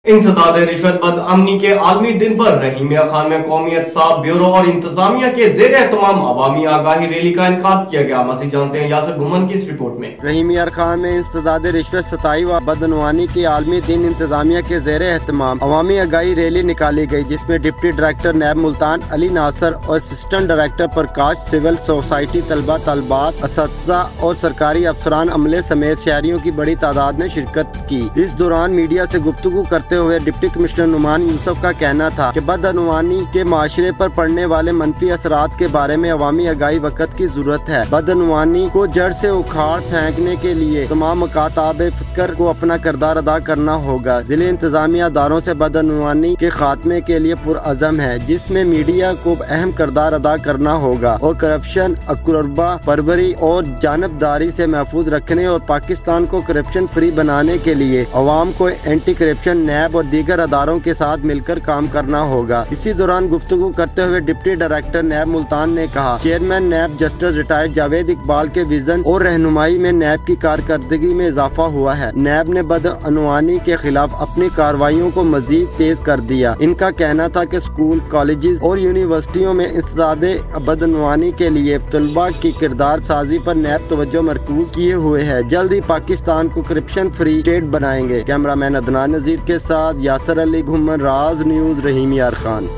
इंसदाद रिश्वत बदअमनी के आलमी दिन पर रहीम यार खान में कौमियत साफ ब्यूरो और इंतजामिया के जेर एहतमाम अवामी आगाही रैली का इनकाद किया गया। मज़ीद जानते हैं यासिर घुमन की इस रिपोर्ट में। रहीम यार खान में इंसदाद रिश्वत सताई व बदअनवानी के आलमी दिन इंतजामिया के जेर एहतमाम अवामी आगाही रैली निकाली गई, जिसमें deputy director NAB Multan Ali Nasir और assistant director Prakash civil society तलबा तलबात असातिज़ा और सरकारी अफसरान अमले समेत शहरियों की बड़ी तादाद ने शिरकत की। इस दौरान मीडिया से गुफ्तगू करते हुए डिप्टी कमिश्नर नुमान यूसुफ का कहना था कि बदअनवानी के माशरे पर पड़ने वाले मनफी असरात के बारे में अवामी आगाही वक्त की जरूरत है। बदअनवानी को जड़ से उखाड़ फेंकने के लिए तमाम मकाताब फिक्र को अपना किरदार अदा करना होगा। जिले इंतजामिया अदारों से बदअनवानी के खात्मे के लिए पुरअज़म है, जिसमें मीडिया को अहम किरदार अदा करना होगा और करप्शन, अकुरबा परवरी और जानबदारी से महफूज रखने और पाकिस्तान को करप्शन फ्री बनाने के लिए अवाम को एंटी करप्शन नैब और दीगर अदारों के साथ मिलकर काम करना होगा। इसी दौरान गुफ्तगू करते हुए डिप्टी डायरेक्टर नैब मुल्तान ने कहा, chairman NAB justice retired Javed Iqbal के विजन और रहनुमाई में नैब की कारकर्दगी में इजाफा हुआ है। नैब ने बदअनवानी के खिलाफ अपनी कार्रवाइयों को मजीद तेज कर दिया। इनका कहना था कि स्कूल, कॉलेजेस और यूनिवर्सिटियों में इंसदादे बदअनवानी के लिए तलबा की किरदार साजी पर नैब तवज्जो मरकूज किए हुए है। जल्द ही पाकिस्तान को करप्शन फ्री स्टेट बनाएंगे। कैमरामैन अदनान नजीर के साथ यासिर अली घुमन, राज न्यूज, रहीम यार खान।